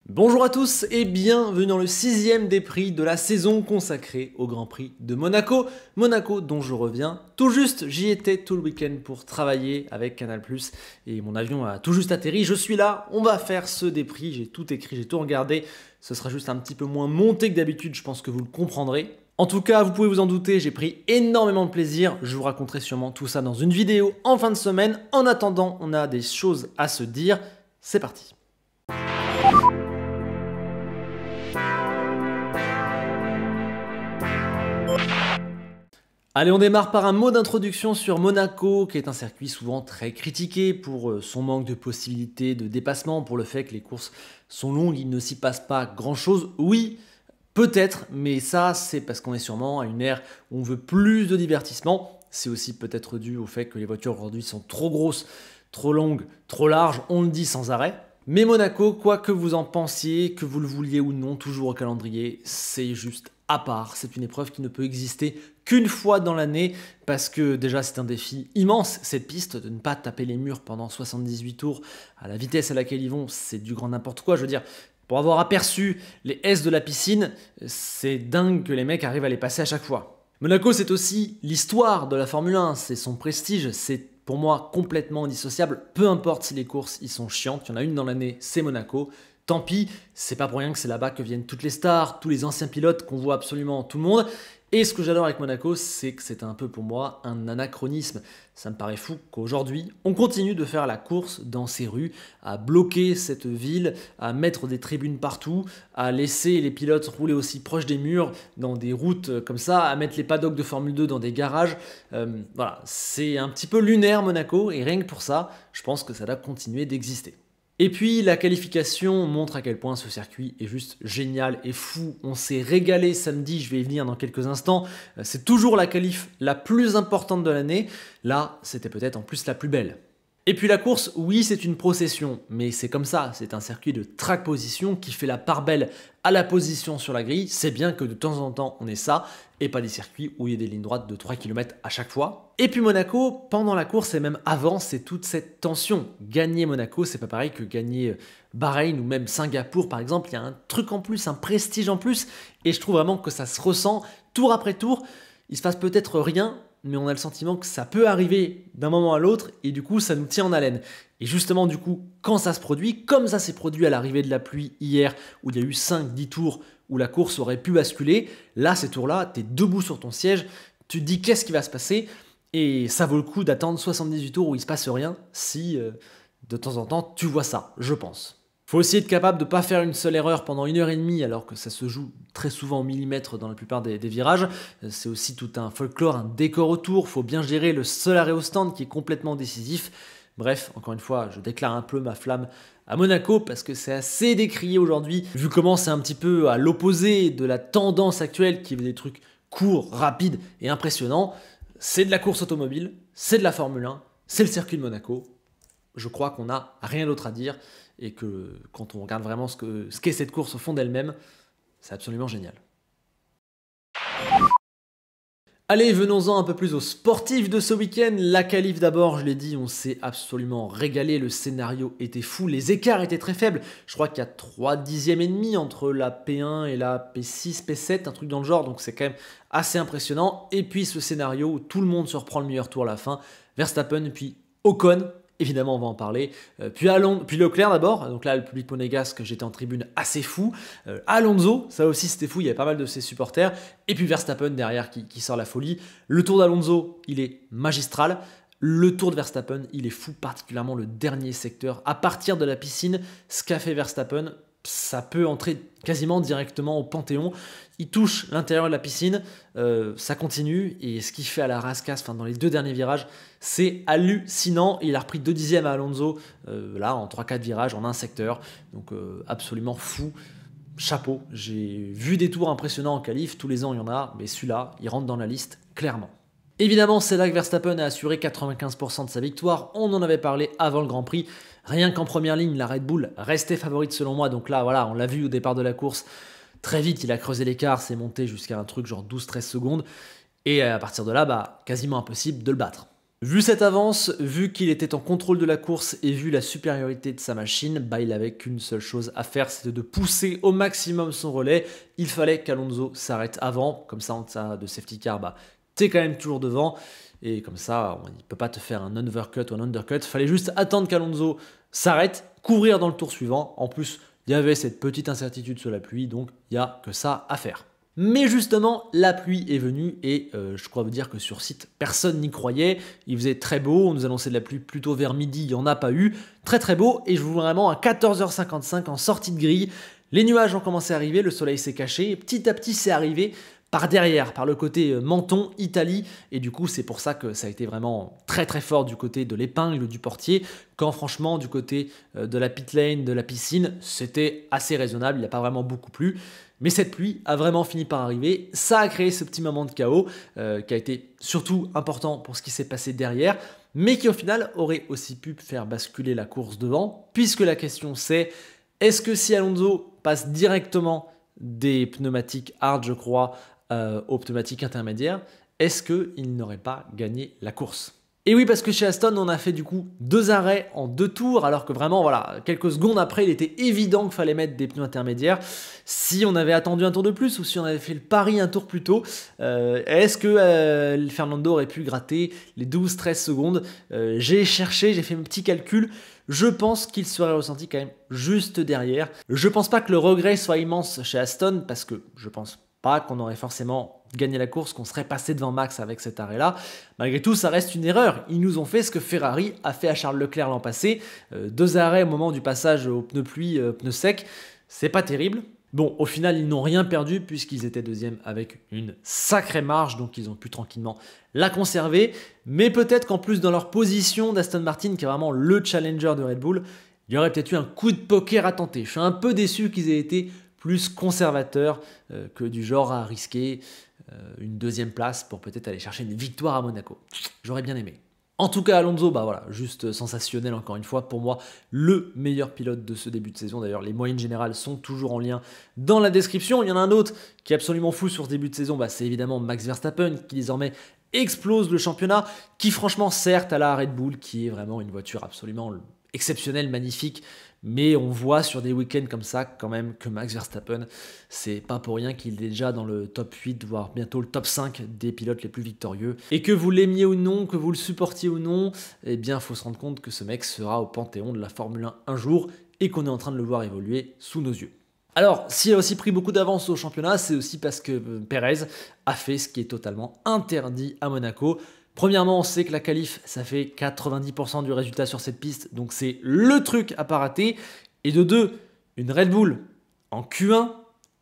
Bonjour à tous et bienvenue dans le 6e des prix de la saison consacrée au Grand Prix de Monaco. Monaco dont je reviens tout juste, j'y étais tout le week-end pour travailler avec Canal+, et mon avion a tout juste atterri, je suis là, on va faire ce des prix, j'ai tout écrit, j'ai tout regardé, ce sera juste un petit peu moins monté que d'habitude, je pense que vous le comprendrez. En tout cas, vous pouvez vous en douter, j'ai pris énormément de plaisir, je vous raconterai sûrement tout ça dans une vidéo en fin de semaine. En attendant, on a des choses à se dire, c'est parti. Allez, on démarre par un mot d'introduction sur Monaco, qui est un circuit souvent très critiqué pour son manque de possibilités de dépassement, pour le fait que les courses sont longues, il ne s'y passe pas grand-chose. Oui, peut-être, mais ça, c'est parce qu'on est sûrement à une ère où on veut plus de divertissement. C'est aussi peut-être dû au fait que les voitures aujourd'hui sont trop grosses, trop longues, trop larges, on le dit sans arrêt. Mais Monaco, quoi que vous en pensiez, que vous le vouliez ou non, toujours au calendrier, c'est juste à part. C'est une épreuve qui ne peut exister qu'une fois dans l'année, parce que déjà c'est un défi immense, cette piste, de ne pas taper les murs pendant 78 tours à la vitesse à laquelle ils vont, c'est du grand n'importe quoi. Je veux dire, pour avoir aperçu les S de la piscine, c'est dingue que les mecs arrivent à les passer à chaque fois. Monaco, c'est aussi l'histoire de la Formule 1, c'est son prestige, c'est pour moi complètement indissociable, peu importe si les courses y sont chiantes, il y en a une dans l'année, c'est Monaco. Tant pis, c'est pas pour rien que c'est là-bas que viennent toutes les stars, tous les anciens pilotes qu'on voit absolument tout le monde. Et ce que j'adore avec Monaco, c'est que c'est un peu pour moi un anachronisme. Ça me paraît fou qu'aujourd'hui, on continue de faire la course dans ces rues, à bloquer cette ville, à mettre des tribunes partout, à laisser les pilotes rouler aussi proche des murs, dans des routes comme ça, à mettre les paddocks de Formule 2 dans des garages. Voilà, c'est un petit peu lunaire Monaco, et rien que pour ça, je pense que ça doit continuer d'exister. Et puis la qualification montre à quel point ce circuit est juste génial et fou. On s'est régalé samedi, je vais y venir dans quelques instants. C'est toujours la qualif la plus importante de l'année. Là, c'était peut-être en plus la plus belle. Et puis la course, oui, c'est une procession, mais c'est comme ça, c'est un circuit de track position qui fait la part belle à la position sur la grille. C'est bien que de temps en temps on ait ça, et pas des circuits où il y a des lignes droites de 3 km à chaque fois. Et puis Monaco, pendant la course et même avant, c'est toute cette tension. Gagner Monaco, c'est pas pareil que gagner Bahreïn ou même Singapour par exemple, il y a un truc en plus, un prestige en plus, et je trouve vraiment que ça se ressent tour après tour. Il se passe peut-être rien, mais on a le sentiment que ça peut arriver d'un moment à l'autre, et du coup ça nous tient en haleine. Et justement du coup, quand ça se produit, comme ça s'est produit à l'arrivée de la pluie hier, où il y a eu 5-10 tours où la course aurait pu basculer, là ces tours-là, t'es debout sur ton siège, tu te dis qu'est-ce qui va se passer, et ça vaut le coup d'attendre 78 tours où il se passe rien, si de temps en temps tu vois ça, je pense. Faut aussi être capable de ne pas faire une seule erreur pendant 1h30 alors que ça se joue très souvent au millimètre dans la plupart des virages. C'est aussi tout un folklore, un décor autour. Faut bien gérer le seul arrêt au stand qui est complètement décisif. Bref, encore une fois, je déclare un peu ma flamme à Monaco parce que c'est assez décrié aujourd'hui, vu comment c'est un petit peu à l'opposé de la tendance actuelle qui veut des trucs courts, rapides et impressionnants. C'est de la course automobile, c'est de la Formule 1, c'est le circuit de Monaco. Je crois qu'on n'a rien d'autre à dire et que quand on regarde vraiment ce qu'est cette course au fond d'elle-même, c'est absolument génial. Allez, venons-en un peu plus aux sportifs de ce week-end. La qualif d'abord, je l'ai dit, on s'est absolument régalé, le scénario était fou, les écarts étaient très faibles. Je crois qu'il y a 3 dixièmes et demi entre la P1 et la P6, P7, un truc dans le genre, donc c'est quand même assez impressionnant. Et puis ce scénario où tout le monde se reprend le meilleur tour à la fin, Verstappen puis Ocon. Évidemment, on va en parler. Puis Leclerc d'abord. Donc là, le public monégasque, j'étais en tribune assez fou. Alonso, ça aussi c'était fou. Il y avait pas mal de ses supporters. Et puis Verstappen derrière qui sort la folie. Le tour d'Alonso, il est magistral. Le tour de Verstappen, il est fou, particulièrement le dernier secteur. À partir de la piscine, ce qu'a fait Verstappen, ça peut entrer quasiment directement au Panthéon. Il touche l'intérieur de la piscine, ça continue, et ce qu'il fait à la rascasse, dans les 2 derniers virages, c'est hallucinant. Il a repris 2 dixièmes à Alonso, là, en 3-4 virages, en un secteur, donc absolument fou. Chapeau, j'ai vu des tours impressionnants en qualif, tous les ans il y en a, mais celui-là, il rentre dans la liste, clairement. Évidemment, c'est là que Verstappen a assuré 95% de sa victoire, on en avait parlé avant le Grand Prix. Rien qu'en première ligne, la Red Bull restait favorite selon moi, donc là, voilà, on l'a vu au départ de la course. Très vite, il a creusé l'écart, c'est monté jusqu'à un truc genre 12-13 secondes, et à partir de là, quasiment impossible de le battre. Vu cette avance, vu qu'il était en contrôle de la course et vu la supériorité de sa machine, bah il avait qu'une seule chose à faire, c'était de pousser au maximum son relais. Il fallait qu'Alonso s'arrête avant, comme ça en cas de safety car, bah t'es quand même toujours devant. Et comme ça, il ne peut pas te faire un overcut ou un undercut. Il fallait juste attendre qu'Alonso s'arrête, couvrir dans le tour suivant. En plus, il y avait cette petite incertitude sur la pluie, donc il n'y a que ça à faire. Mais justement, la pluie est venue et je crois vous dire que sur site, personne n'y croyait. Il faisait très beau, on nous annonçait de la pluie plutôt vers midi, il n'y en a pas eu. Très très beau et je vous vois vraiment à 14h55 en sortie de grille. Les nuages ont commencé à arriver, le soleil s'est caché et petit à petit c'est arrivé par derrière, par le côté Menton, Italie, et du coup c'est pour ça que ça a été vraiment très très fort du côté de l'épingle du portier, quand franchement du côté de la pit lane, de la piscine, c'était assez raisonnable, il n'y a pas vraiment beaucoup plu. Mais cette pluie a vraiment fini par arriver, ça a créé ce petit moment de chaos qui a été surtout important pour ce qui s'est passé derrière, mais qui au final aurait aussi pu faire basculer la course devant, puisque la question c'est, est-ce que si Alonso passe directement des pneumatiques hard, je crois, aux pneumatiques intermédiaires, est-ce qu'il n'aurait pas gagné la course? Et oui, parce que chez Aston, on a fait du coup 2 arrêts en 2 tours, alors que vraiment, voilà, quelques secondes après, il était évident qu'il fallait mettre des pneus intermédiaires. Si on avait attendu un tour de plus, ou si on avait fait le pari un tour plus tôt, est-ce que Fernando aurait pu gratter les 12-13 secondes? J'ai cherché, j'ai fait mes petits calculs. Je pense qu'il serait ressenti quand même juste derrière. Je pense pas que le regret soit immense chez Aston, parce que je pense pas qu'on aurait forcément gagné la course, qu'on serait passé devant Max avec cet arrêt-là. Malgré tout, ça reste une erreur. Ils nous ont fait ce que Ferrari a fait à Charles Leclerc l'an passé. 2 arrêts au moment du passage au pneu pluie, pneu sec. C'est pas terrible. Bon, au final, ils n'ont rien perdu puisqu'ils étaient deuxièmes avec une sacrée marge, donc ils ont pu tranquillement la conserver. Mais peut-être qu'en plus, dans leur position d'Aston Martin, qui est vraiment le challenger de Red Bull, il y aurait peut-être eu un coup de poker à tenter. Je suis un peu déçu qu'ils aient été plus conservateur que du genre à risquer une 2e place pour peut-être aller chercher une victoire à Monaco. J'aurais bien aimé. En tout cas, Alonso, bah voilà, juste sensationnel encore une fois. Pour moi, le meilleur pilote de ce début de saison. D'ailleurs, les moyennes générales sont toujours en lien dans la description. Il y en a un autre qui est absolument fou sur ce début de saison. Bah, c'est évidemment Max Verstappen qui désormais explose le championnat. Qui franchement, certes, à la Red Bull, qui est vraiment une voiture absolument exceptionnelle, magnifique. Mais on voit sur des week-ends comme ça quand même que Max Verstappen, c'est pas pour rien qu'il est déjà dans le top 8, voire bientôt le top 5 des pilotes les plus victorieux. Et que vous l'aimiez ou non, que vous le supportiez ou non, eh bien il faut se rendre compte que ce mec sera au panthéon de la Formule 1 un jour et qu'on est en train de le voir évoluer sous nos yeux. Alors, s'il a aussi pris beaucoup d'avance au championnat, c'est aussi parce que Perez a fait ce qui est totalement interdit à Monaco. Premièrement, on sait que la qualif, ça fait 90% du résultat sur cette piste, donc c'est le truc à pas rater. Et de 2, une Red Bull en Q1,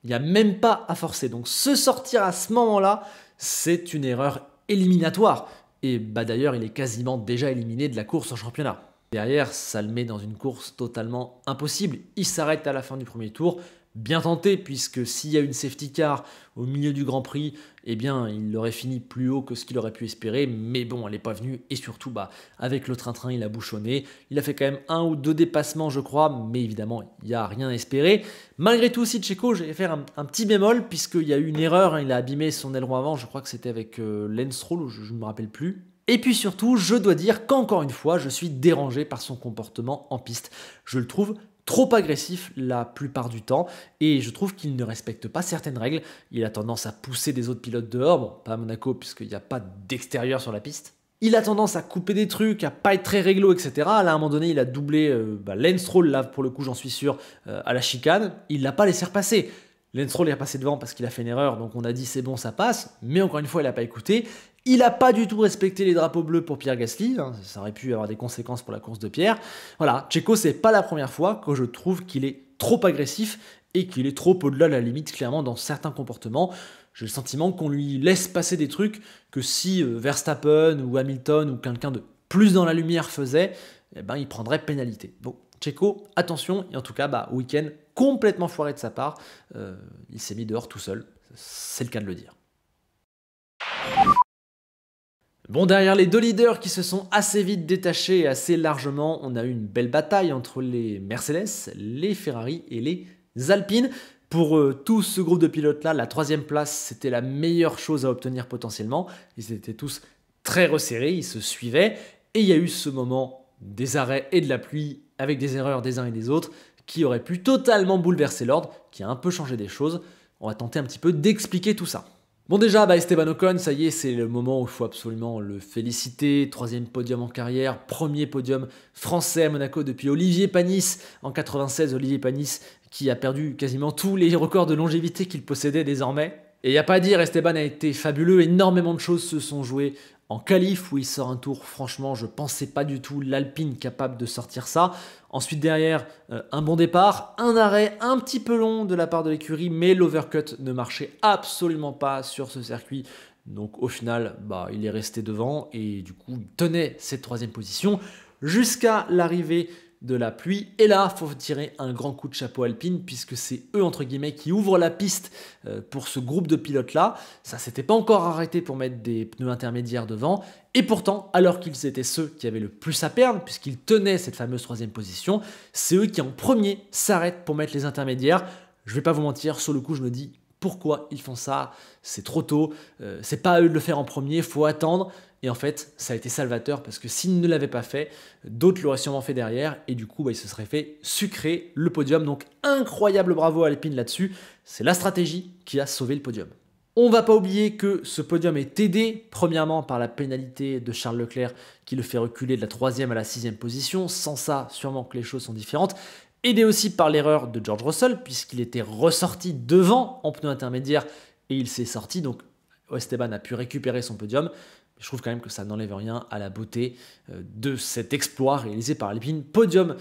il n'y a même pas à forcer. Donc se sortir à ce moment-là, c'est une erreur éliminatoire. Et bah d'ailleurs, il est quasiment déjà éliminé de la course en championnat. Derrière, ça le met dans une course totalement impossible. Il s'arrête à la fin du premier tour. Bien tenté, puisque s'il y a une safety car au milieu du Grand Prix, eh bien, il aurait fini plus haut que ce qu'il aurait pu espérer, mais bon, elle n'est pas venue, et surtout, bah, avec le train-train, il a bouchonné, il a fait quand même 1 ou 2 dépassements, je crois, mais évidemment, il n'y a rien à espérer. Malgré tout aussi, Checo, j'ai fait un petit bémol, puisqu'il y a eu une erreur, hein, il a abîmé son aileron avant, je crois que c'était avec Lance Stroll, je ne me rappelle plus. Et puis surtout, je dois dire qu'encore une fois, je suis dérangé par son comportement en piste. Je le trouve trop agressif la plupart du temps et je trouve qu'il ne respecte pas certaines règles. Il a tendance à pousser des autres pilotes dehors, bon, pas à Monaco puisqu'il n'y a pas d'extérieur sur la piste. Il a tendance à couper des trucs, à pas être très réglo, etc. Là, à un moment donné, il a doublé Lance Stroll, là pour le coup, j'en suis sûr, à la chicane. Il l'a pas laissé repasser. Lance Stroll est repassé devant parce qu'il a fait une erreur, donc on a dit c'est bon, ça passe. Mais encore une fois, il n'a pas écouté. Il n'a pas du tout respecté les drapeaux bleus pour Pierre Gasly, hein, ça aurait pu avoir des conséquences pour la course de Pierre. Voilà, Checo, c'est pas la première fois que je trouve qu'il est trop agressif et qu'il est trop au-delà de la limite, clairement, dans certains comportements. J'ai le sentiment qu'on lui laisse passer des trucs que si Verstappen ou Hamilton ou quelqu'un de plus dans la lumière faisait, eh ben, il prendrait pénalité. Bon, Checo, attention, et en tout cas, bah, week-end complètement foiré de sa part, il s'est mis dehors tout seul, c'est le cas de le dire. Bon, derrière les 2 leaders qui se sont assez vite détachés et assez largement, on a eu une belle bataille entre les Mercedes, les Ferrari et les Alpines. Pour tout ce groupe de pilotes-là, la 3e place, c'était la meilleure chose à obtenir potentiellement. Ils étaient tous très resserrés, ils se suivaient, et il y a eu ce moment des arrêts et de la pluie, avec des erreurs des uns et des autres, qui aurait pu totalement bouleverser l'ordre, qui a un peu changé des choses. On va tenter un petit peu d'expliquer tout ça. Bon déjà, Esteban Ocon, ça y est, c'est le moment où il faut absolument le féliciter. 3e podium en carrière, 1er podium français à Monaco depuis Olivier Panis en 96. Olivier Panis qui a perdu quasiment tous les records de longévité qu'il possédait désormais. Et il n'y a pas à dire, Esteban a été fabuleux, énormément de choses se sont jouées en qualif où il sort un tour, franchement, je pensais pas du tout l'Alpine capable de sortir ça. Ensuite derrière, un bon départ, un arrêt un petit peu long de la part de l'écurie, mais l'overcut ne marchait absolument pas sur ce circuit. Donc au final, il est resté devant et du coup, il tenait cette 3e position jusqu'à l'arrivée de la pluie. Et là, il faut tirer un grand coup de chapeau Alpine, puisque c'est eux, entre guillemets, qui ouvrent la piste pour ce groupe de pilotes-là. Ça s'était pas encore arrêté pour mettre des pneus intermédiaires devant. Et pourtant, alors qu'ils étaient ceux qui avaient le plus à perdre, puisqu'ils tenaient cette fameuse 3e position, c'est eux qui en premier s'arrêtent pour mettre les intermédiaires. Je vais pas vous mentir, sur le coup, je me dis, pourquoi ils font ça? C'est trop tôt, c'est pas à eux de le faire en premier, faut attendre. Et en fait, ça a été salvateur parce que s'ils ne l'avaient pas fait, d'autres l'auraient sûrement fait derrière et du coup, ils se seraient fait sucrer le podium. Donc, incroyable bravo à Alpine là-dessus. C'est la stratégie qui a sauvé le podium. On ne va pas oublier que ce podium est aidé, premièrement par la pénalité de Charles Leclerc qui le fait reculer de la 3e à la 6e position. Sans ça, sûrement que les choses sont différentes. Aidé aussi par l'erreur de George Russell puisqu'il était ressorti devant en pneu intermédiaire et il s'est sorti. Donc, Esteban a pu récupérer son podium. Je trouve quand même que ça n'enlève rien à la beauté de cet exploit réalisé par Alpine. Podium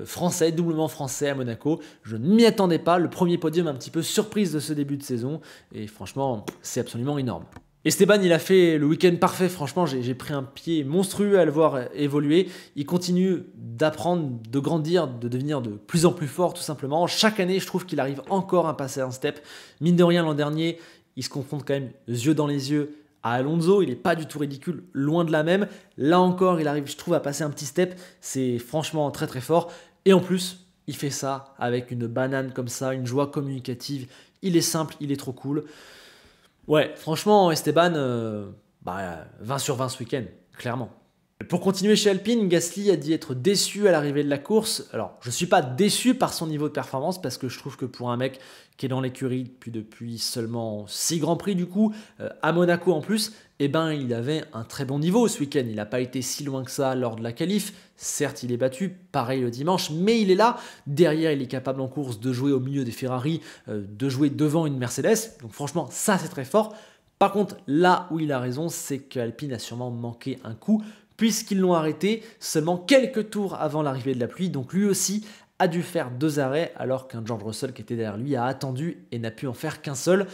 français, doublement français à Monaco. Je ne m'y attendais pas. Le premier podium un petit peu surprise de ce début de saison. Et franchement, c'est absolument énorme. Esteban, il a fait le week-end parfait. Franchement, j'ai pris un pied monstrueux à le voir évoluer. Il continue d'apprendre, de grandir, de devenir de plus en plus fort, tout simplement. Chaque année, je trouve qu'il arrive encore à passer un step. Mine de rien, l'an dernier, il se confronte quand même yeux dans les yeux à Alonso, il n'est pas du tout ridicule, loin de là même. Là encore, il arrive, je trouve, à passer un petit step. C'est franchement très très fort. Et en plus, il fait ça avec une banane comme ça, une joie communicative. Il est simple, il est trop cool. Ouais, franchement, Esteban, 20 sur 20 ce week-end, clairement. Pour continuer chez Alpine, Gasly a dit être déçu à l'arrivée de la course. Alors, je ne suis pas déçu par son niveau de performance parce que je trouve que pour un mec qui est dans l'écurie depuis seulement 6 Grands Prix du coup, à Monaco en plus, il avait un très bon niveau ce week-end. Il n'a pas été si loin que ça lors de la qualif. Certes, il est battu, pareil le dimanche, mais il est là. Derrière, il est capable en course de jouer au milieu des Ferrari, de jouer devant une Mercedes. Donc franchement, ça c'est très fort. Par contre, là où il a raison, c'est qu'Alpine a sûrement manqué un coup, puisqu'ils l'ont arrêté seulement quelques tours avant l'arrivée de la pluie. Donc lui aussi a dû faire 2 arrêts, alors qu'un George Russell qui était derrière lui a attendu et n'a pu en faire qu'un seul.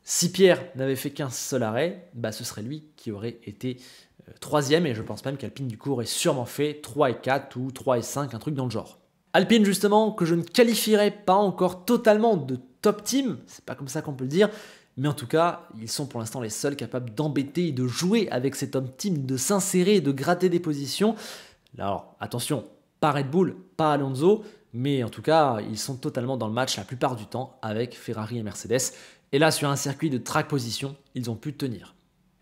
Si Pierre n'avait fait qu'un seul arrêt, ce serait lui qui aurait été 3e, et je pense même qu'Alpine du coup aurait sûrement fait 3 et 4 ou 3 et 5, un truc dans le genre. Alpine justement, que je ne qualifierais pas encore totalement de top team, c'est pas comme ça qu'on peut le dire, mais en tout cas, ils sont pour l'instant les seuls capables d'embêter et de jouer avec cet homme team, de s'insérer et de gratter des positions. Alors, attention, pas Red Bull, pas Alonso, mais en tout cas, ils sont totalement dans le match la plupart du temps avec Ferrari et Mercedes. Et là, sur un circuit de track position, ils ont pu tenir.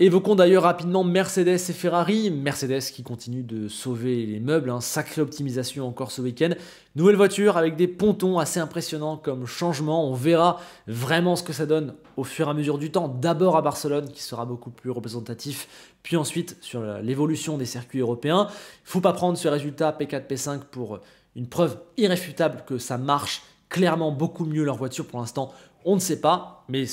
Évoquons d'ailleurs rapidement Mercedes et Ferrari. Mercedes qui continue de sauver les meubles, sacrée optimisation encore ce week-end. Nouvelle voiture avec des pontons assez impressionnants comme changement. On verra vraiment ce que ça donne au fur et à mesure du temps. D'abord à Barcelone qui sera beaucoup plus représentatif, puis ensuite sur l'évolution des circuits européens. Il ne faut pas prendre ce résultat P4, P5 pour une preuve irréfutable que ça marche clairement beaucoup mieux leur voiture pour l'instant. On ne sait pas, mais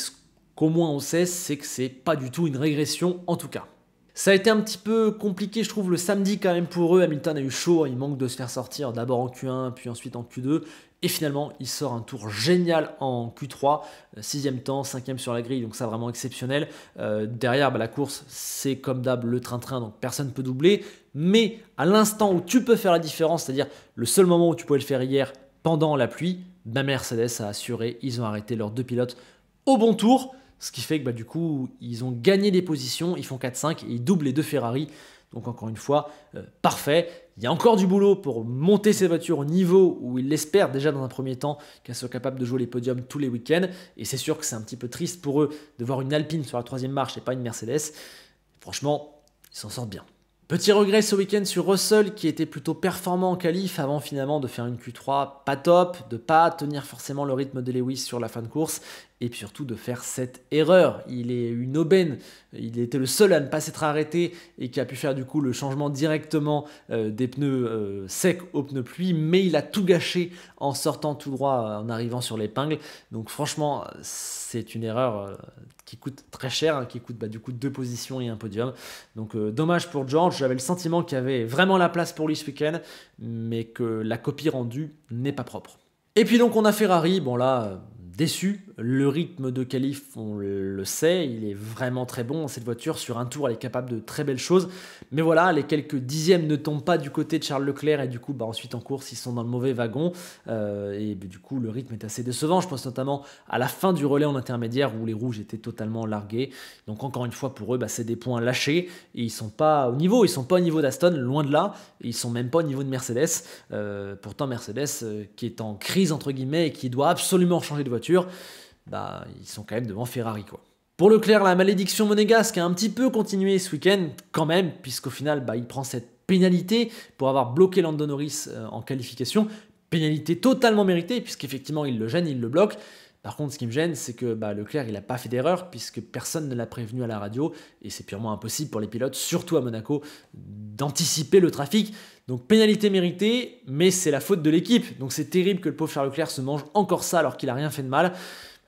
qu'au moins on sait, c'est que c'est pas du tout une régression en tout cas. Ça a été un petit peu compliqué, je trouve, le samedi quand même pour eux. Hamilton a eu chaud, il manque de se faire sortir d'abord en Q1, puis ensuite en Q2. Et finalement, il sort un tour génial en Q3, 6e temps, 5e sur la grille, donc ça vraiment exceptionnel. Derrière, la course, c'est comme d'hab le train-train, donc personne ne peut doubler. Mais à l'instant où tu peux faire la différence, c'est-à-dire le seul moment où tu pouvais le faire hier, pendant la pluie, Mercedes a assuré, ils ont arrêté leurs 2 pilotes au bon tour. Ce qui fait que du coup, ils ont gagné des positions, ils font 4-5 et ils doublent les 2 Ferrari. Donc encore une fois, parfait. Il y a encore du boulot pour monter ces voitures au niveau où ils l'espèrent déjà dans un premier temps qu'elles soient capables de jouer les podiums tous les week-ends. Et c'est sûr que c'est un petit peu triste pour eux de voir une Alpine sur la 3e marche et pas une Mercedes. Franchement, ils s'en sortent bien. Petit regret ce week-end sur Russell qui était plutôt performant en qualif avant finalement de faire une Q3 pas top, de pas tenir forcément le rythme de Lewis sur la fin de course et puis surtout de faire cette erreur. Il est une aubaine, il était le seul à ne pas s'être arrêté et qui a pu faire du coup le changement directement des pneus secs aux pneus pluie, mais il a tout gâché en sortant tout droit en arrivant sur l'épingle. Donc franchement c'est une erreur qui coûte très cher, hein, qui coûte du coup 2 positions et un podium. Donc dommage pour George, j'avais le sentiment qu'il y avait vraiment la place pour lui ce week-end, mais que la copie rendue n'est pas propre. Et puis donc on a Ferrari, bon là, déçu, le rythme de qualif on le sait, il est vraiment très bon cette voiture, sur un tour elle est capable de très belles choses, mais voilà, les quelques dixièmes ne tombent pas du côté de Charles Leclerc et du coup ensuite en course ils sont dans le mauvais wagon et du coup le rythme est assez décevant, je pense notamment à la fin du relais en intermédiaire où les rouges étaient totalement largués, donc encore une fois pour eux c'est des points lâchés et ils sont pas au niveau d'Aston, loin de là, et ils sont même pas au niveau de Mercedes, pourtant Mercedes qui est en crise entre guillemets et qui doit absolument changer de voiture, ils sont quand même devant Ferrari quoi. Pour Leclerc, la malédiction monégasque a un petit peu continué ce week-end quand même, puisqu'au final il prend cette pénalité pour avoir bloqué Lando Norris en qualification, pénalité totalement méritée puisqu'effectivement il le gêne, il le bloque. Par contre, ce qui me gêne, c'est que Leclerc, il n'a pas fait d'erreur puisque personne ne l'a prévenu à la radio et c'est purement impossible pour les pilotes, surtout à Monaco, d'anticiper le trafic. Donc pénalité méritée, mais c'est la faute de l'équipe. Donc c'est terrible que le pauvre Charles Leclerc se mange encore ça alors qu'il n'a rien fait de mal.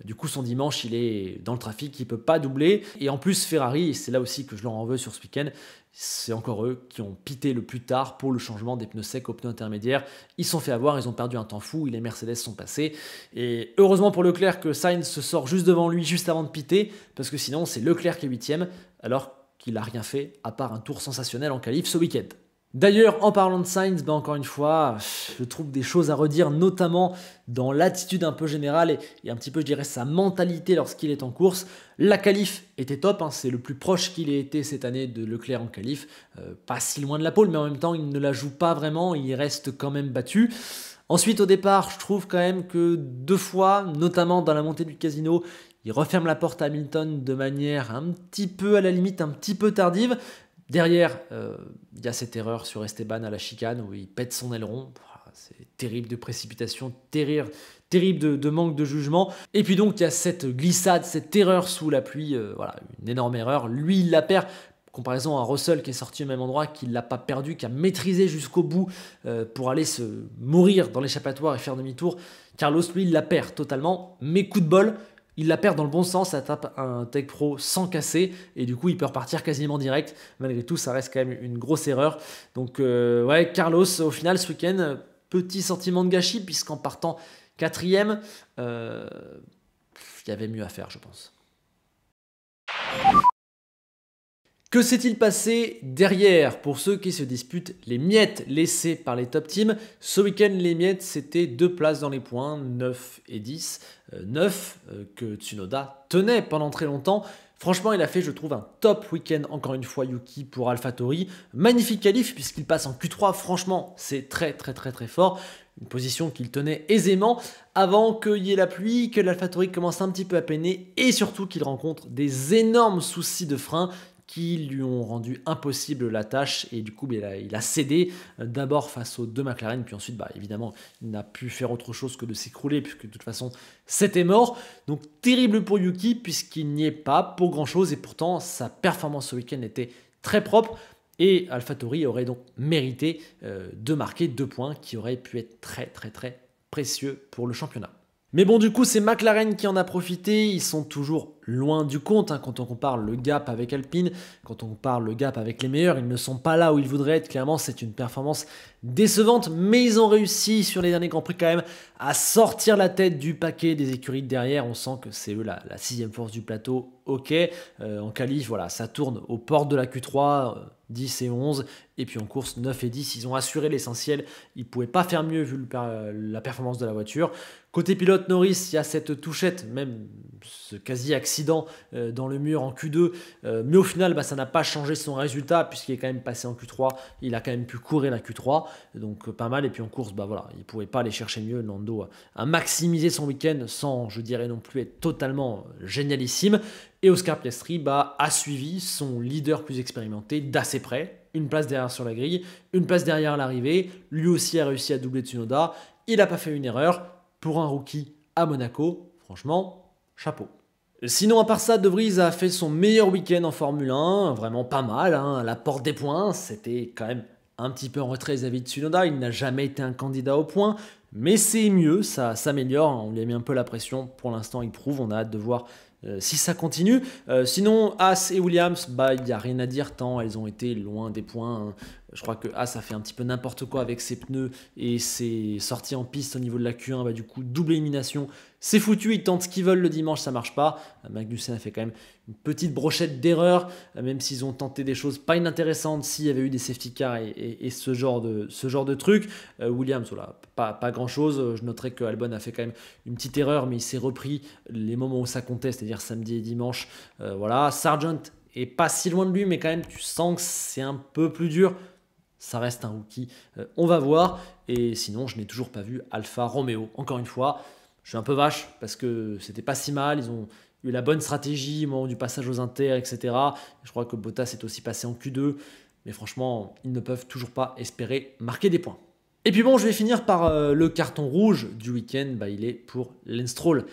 Du coup, son dimanche, il est dans le trafic, il ne peut pas doubler. Et en plus, Ferrari, et c'est là aussi que je leur en veux sur ce week-end, c'est encore eux qui ont pité le plus tard pour le changement des pneus secs aux pneus intermédiaires. Ils se sont fait avoir, ils ont perdu un temps fou, et les Mercedes sont passés. Et heureusement pour Leclerc que Sainz se sort juste devant lui, juste avant de piter, parce que sinon, c'est Leclerc qui est 8ème, alors qu'il n'a rien fait, à part un tour sensationnel en qualif ce week-end. D'ailleurs, en parlant de Sainz, encore une fois, je trouve des choses à redire, notamment dans l'attitude un peu générale et un petit peu, je dirais, sa mentalité lorsqu'il est en course. La qualif était top, hein, c'est le plus proche qu'il ait été cette année de Leclerc en qualif. Pas si loin de la pole, mais en même temps, il ne la joue pas vraiment, il reste quand même battu. Ensuite, au départ, je trouve quand même que 2 fois, notamment dans la montée du casino, il referme la porte à Hamilton de manière un petit peu, à la limite, un petit peu tardive. Derrière, il y a cette erreur sur Esteban à la chicane où il pète son aileron. C'est terrible de précipitation, terrible de manque de jugement. Et puis donc, il y a cette glissade, cette erreur sous la pluie. Voilà, une énorme erreur. Lui, il la perd. Comparaison à Russell qui est sorti au même endroit, qui ne l'a pas perdu, qui a maîtrisé jusqu'au bout pour aller se mourir dans l'échappatoire et faire demi-tour. Carlos, lui, il la perd totalement. Mais coup de bol, il la perd dans le bon sens, ça tape un Tech Pro sans casser et du coup il peut repartir quasiment direct. Malgré tout, ça reste quand même une grosse erreur. Donc ouais, Carlos au final ce week-end, petit sentiment de gâchis puisqu'en partant 4ème, il y avait mieux à faire je pense. Que s'est-il passé derrière pour ceux qui se disputent les miettes laissées par les top teams? Ce week-end, les miettes, c'était 2 places dans les points, 9 et 10. 9 que Tsunoda tenait pendant très longtemps. Franchement, il a fait, je trouve, un top week-end, encore une fois, Yuki pour AlphaTauri. Magnifique qualif puisqu'il passe en Q3. Franchement, c'est très fort. Une position qu'il tenait aisément avant qu'il y ait la pluie, que l'AlphaTauri commence un petit peu à peiner et surtout qu'il rencontre des énormes soucis de frein qui lui ont rendu impossible la tâche et du coup il a cédé d'abord face aux 2 McLaren puis ensuite évidemment il n'a pu faire autre chose que de s'écrouler puisque de toute façon c'était mort. Donc terrible pour Yuki puisqu'il n'y est pas pour grand chose et pourtant sa performance ce week-end était très propre et AlphaTauri aurait donc mérité de marquer 2 points qui auraient pu être très précieux pour le championnat. Mais bon, du coup, c'est McLaren qui en a profité. Ils sont toujours loin du compte quand on compare le gap avec Alpine, quand on compare le gap avec les meilleurs. Ils ne sont pas là où ils voudraient être. Clairement, c'est une performance décevante, mais ils ont réussi sur les derniers Grands Prix quand même à sortir la tête du paquet des écuries de derrière. On sent que c'est eux la 6e force du plateau. Ok, en qualif, voilà, ça tourne aux portes de la Q3, 10 et 11, et puis en course 9 et 10, ils ont assuré l'essentiel, ils ne pouvaient pas faire mieux vu la performance de la voiture. Côté pilote Norris, il y a cette touchette, même ce quasi-accident dans le mur en Q2. Mais au final, bah, ça n'a pas changé son résultat puisqu'il est quand même passé en Q3. Il a quand même pu courir la Q3. Donc pas mal. Et puis en course, bah, voilà, il ne pouvait pas aller chercher mieux. Lando a maximisé son week-end sans, je dirais non plus, être totalement génialissime. Et Oscar Piastri a suivi son leader plus expérimenté d'assez près. Une place derrière sur la grille, une place derrière à l'arrivée. Lui aussi a réussi à doubler Tsunoda. Il n'a pas fait une erreur. Pour un rookie à Monaco, franchement, chapeau. Sinon, à part ça, De Vries a fait son meilleur week-end en Formule 1. Vraiment pas mal, hein, à la porte des points. C'était quand même un petit peu en retrait vis-à-vis de Tsunoda. Il n'a jamais été un candidat au point. Mais c'est mieux, ça s'améliore. On lui a mis un peu la pression. Pour l'instant, il prouve. On a hâte de voir si ça continue. Sinon, Haas et Williams, il n'y a rien à dire tant elles ont été loin des points. Hein. Je crois que Haas a fait un petit peu n'importe quoi avec ses pneus et ses sorties en piste au niveau de la Q1. Du coup, double élimination. C'est foutu, ils tentent ce qu'ils veulent le dimanche, ça marche pas. Magnussen a fait quand même une petite brochette d'erreurs, même s'ils ont tenté des choses pas inintéressantes, s'il y avait eu des safety cars et ce genre de trucs. Williams, voilà, pas grand chose. Je noterai que Albon a fait quand même une petite erreur, mais il s'est repris les moments où ça comptait, c'est-à-dire samedi et dimanche. Voilà, Sargent est pas si loin de lui, mais quand même, tu sens que c'est un peu plus dur. Ça reste un rookie, on va voir. Et sinon, je n'ai toujours pas vu Alfa Romeo. Encore une fois, je suis un peu vache parce que c'était pas si mal. Ils ont eu la bonne stratégie au moment du passage aux inters, etc. Je crois que Bottas est aussi passé en Q2. Mais franchement, ils ne peuvent toujours pas espérer marquer des points. Et puis bon, je vais finir par le carton rouge du week-end. Il est pour Lance Stroll.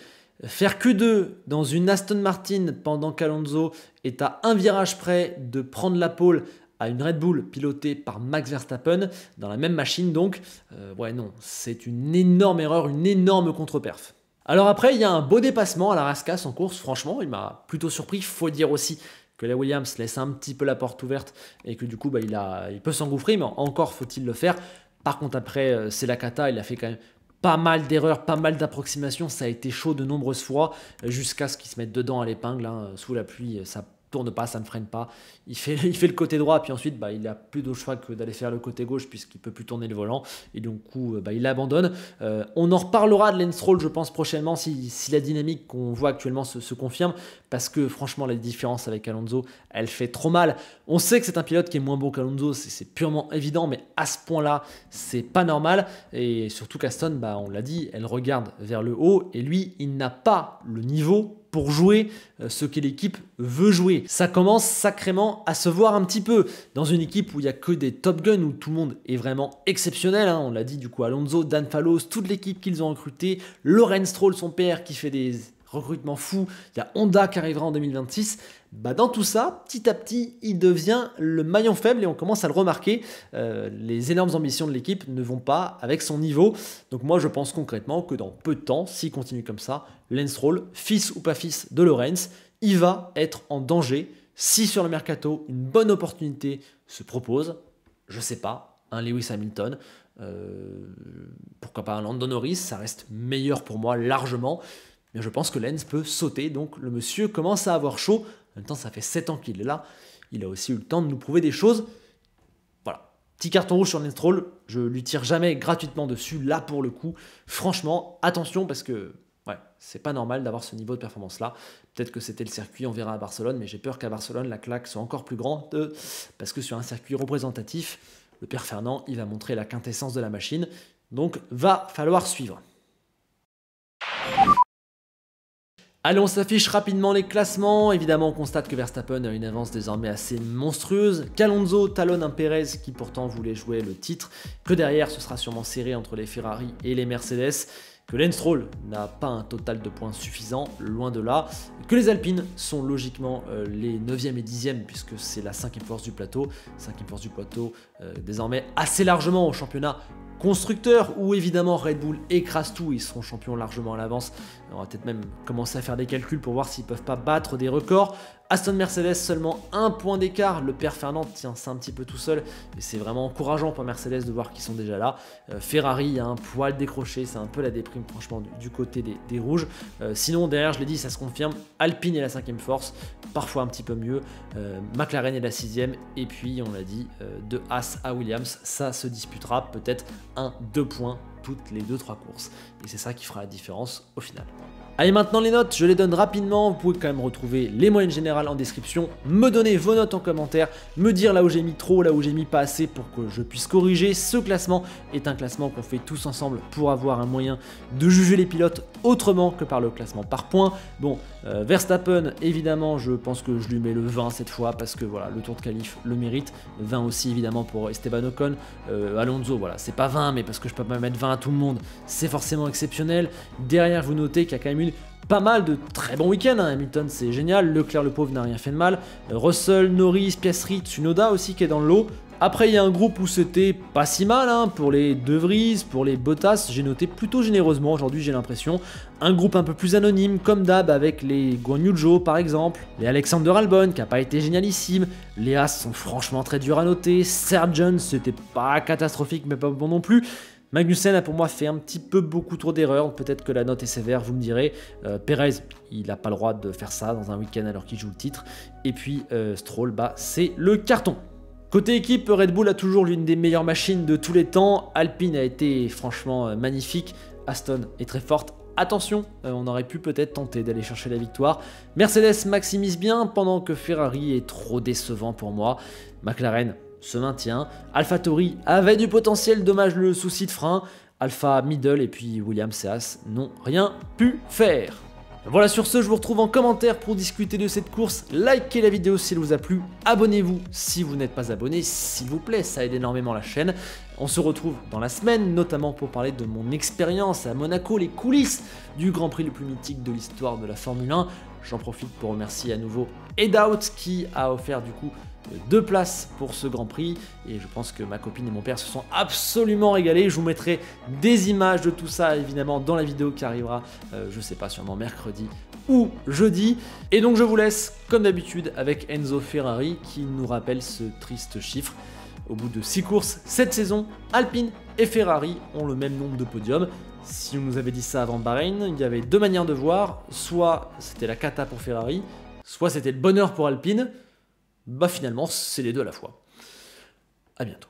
Faire Q2 dans une Aston Martin pendant qu'Alonso est à un virage près de prendre la pole à une Red Bull pilotée par Max Verstappen, dans la même machine donc, non, c'est une énorme erreur, une énorme contre-perf. Alors après, il y a un beau dépassement à la Rascasse en course, franchement, il m'a plutôt surpris. Il faut dire aussi que la Williams laisse un petit peu la porte ouverte et que du coup, il peut s'engouffrer, mais encore faut-il le faire. Par contre, après, c'est la cata, il a fait quand même pas mal d'erreurs, pas mal d'approximations, ça a été chaud de nombreuses fois, jusqu'à ce qu'il se mette dedans à l'épingle, hein, sous la pluie, ça tourne pas, ça ne freine pas, il fait le côté droit, puis ensuite il n'a plus d'autre choix que d'aller faire le côté gauche puisqu'il peut plus tourner le volant, et du coup il abandonne. On en reparlera de Lance Stroll je pense prochainement si la dynamique qu'on voit actuellement se confirme, parce que franchement la différence avec Alonso, elle fait trop mal. On sait que c'est un pilote qui est moins bon qu'Alonso, c'est purement évident, mais à ce point là c'est pas normal, et surtout qu'Aston, on l'a dit, elle regarde vers le haut, et lui il n'a pas le niveau pour jouer ce que l'équipe veut jouer. Ça commence sacrément à se voir un petit peu dans une équipe où il n'y a que des top guns, où tout le monde est vraiment exceptionnel. Hein. On l'a dit du coup, Alonso, Dan Fallows, toute l'équipe qu'ils ont recrutée, Lawrence Stroll, son père, qui fait des recrutements fous. Il y a Honda qui arrivera en 2026. Dans tout ça, petit à petit, il devient le maillon faible et on commence à le remarquer. Les énormes ambitions de l'équipe ne vont pas avec son niveau. Donc moi, je pense concrètement que dans peu de temps, s'il continue comme ça, Lance Stroll, fils ou pas fils de Lawrence, il va être en danger. Si sur le mercato, une bonne opportunité se propose, je sais pas, un Lewis Hamilton, pourquoi pas un Lando Norris, ça reste meilleur pour moi largement. Mais je pense que Lance peut sauter, donc le monsieur commence à avoir chaud. En même temps, ça fait 7 ans qu'il est là. Il a aussi eu le temps de nous prouver des choses. Voilà. Petit carton rouge sur Lance Stroll. Je lui tire jamais gratuitement dessus. Là, pour le coup, franchement, attention parce que c'est pas normal d'avoir ce niveau de performance-là. Peut-être que c'était le circuit, on verra à Barcelone, mais j'ai peur qu'à Barcelone, la claque soit encore plus grande parce que sur un circuit représentatif, le père Fernand, il va montrer la quintessence de la machine. Donc, va falloir suivre. Allez, on s'affiche rapidement les classements. Évidemment, on constate que Verstappen a une avance désormais assez monstrueuse, qu'Alonso talonne un Pérez qui pourtant voulait jouer le titre, que derrière ce sera sûrement serré entre les Ferrari et les Mercedes, que Lance Stroll n'a pas un total de points suffisant, loin de là, que les Alpines sont logiquement les 9e et 10e puisque c'est la 5e force du plateau, désormais assez largement au championnat constructeur, où évidemment Red Bull écrase tout, ils seront champions largement à l'avance. On va peut-être même commencer à faire des calculs pour voir s'ils peuvent pas battre des records. Aston Mercedes, seulement 1 point d'écart. Le père Fernand tient ça un petit peu tout seul. Et c'est vraiment encourageant pour Mercedes de voir qu'ils sont déjà là. Ferrari a un poil décroché. C'est un peu la déprime, franchement, du côté des rouges. Sinon, derrière, je l'ai dit, ça se confirme. Alpine est la 5e force. Parfois un petit peu mieux. McLaren est la 6e. Et puis, on l'a dit, de Haas à Williams, ça se disputera peut-être 1-2 points toutes les 2-3 courses. Et c'est ça qui fera la différence au final. Allez, maintenant les notes, je les donne rapidement, vous pouvez quand même retrouver les moyennes générales en description, me donner vos notes en commentaire, me dire là où j'ai mis trop, là où j'ai mis pas assez pour que je puisse corriger. Ce classement est un classement qu'on fait tous ensemble pour avoir un moyen de juger les pilotes autrement que par le classement par points. Bon, Verstappen, évidemment, je pense que je lui mets le 20 cette fois parce que voilà, le tour de qualif le mérite. 20 aussi évidemment pour Esteban Ocon. Alonso, voilà, c'est pas 20, mais parce que je peux pas mettre 20 à tout le monde, c'est forcément exceptionnel. Derrière, vous notez qu'il y a quand même eu pas mal de très bons week-ends, hein. Hamilton c'est génial, Leclerc le pauvre n'a rien fait de mal, Russell, Norris, Piastri, Tsunoda aussi qui est dans le lot. Après il y a un groupe où c'était pas si mal, hein, pour les De Vries, pour les Bottas, j'ai noté plutôt généreusement aujourd'hui j'ai l'impression. Un groupe un peu plus anonyme comme d'hab avec les Guan Yu Zhou par exemple, les Alexander Albon qui a pas été génialissime, les Haas sont franchement très durs à noter, Sargent c'était pas catastrophique mais pas bon non plus. Magnussen a pour moi fait un petit peu beaucoup trop d'erreurs, peut-être que la note est sévère, vous me direz. Perez, il n'a pas le droit de faire ça dans un week-end alors qu'il joue le titre. Et puis Stroll, bah, c'est le carton. Côté équipe, Red Bull a toujours l'une des meilleures machines de tous les temps. Alpine a été franchement magnifique. Aston est très forte. Attention, on aurait pu peut-être tenter d'aller chercher la victoire. Mercedes maximise bien pendant que Ferrari est trop décevant pour moi. McLaren se maintient. AlphaTauri avait du potentiel, dommage le souci de frein. Alpha middle et puis Williams et Haas n'ont rien pu faire. Voilà, sur ce, je vous retrouve en commentaire pour discuter de cette course. Likez la vidéo si elle vous a plu, abonnez-vous si vous n'êtes pas abonné, s'il vous plaît, ça aide énormément la chaîne. On se retrouve dans la semaine, notamment pour parler de mon expérience à Monaco, les coulisses du Grand Prix le plus mythique de l'histoire de la Formule 1. J'en profite pour remercier à nouveau Edout qui a offert du coup 2 places pour ce Grand Prix et je pense que ma copine et mon père se sont absolument régalés. Je vous mettrai des images de tout ça évidemment dans la vidéo qui arrivera, je sais pas, sûrement mercredi ou jeudi. Et donc je vous laisse comme d'habitude avec Enzo Ferrari qui nous rappelle ce triste chiffre. Au bout de 6 courses cette saison, Alpine et Ferrari ont le même nombre de podiums. Si on nous avait dit ça avant Bahreïn, il y avait 2 manières de voir, soit c'était la cata pour Ferrari, soit c'était le bonheur pour Alpine. Bah finalement, c'est les deux à la fois. À bientôt.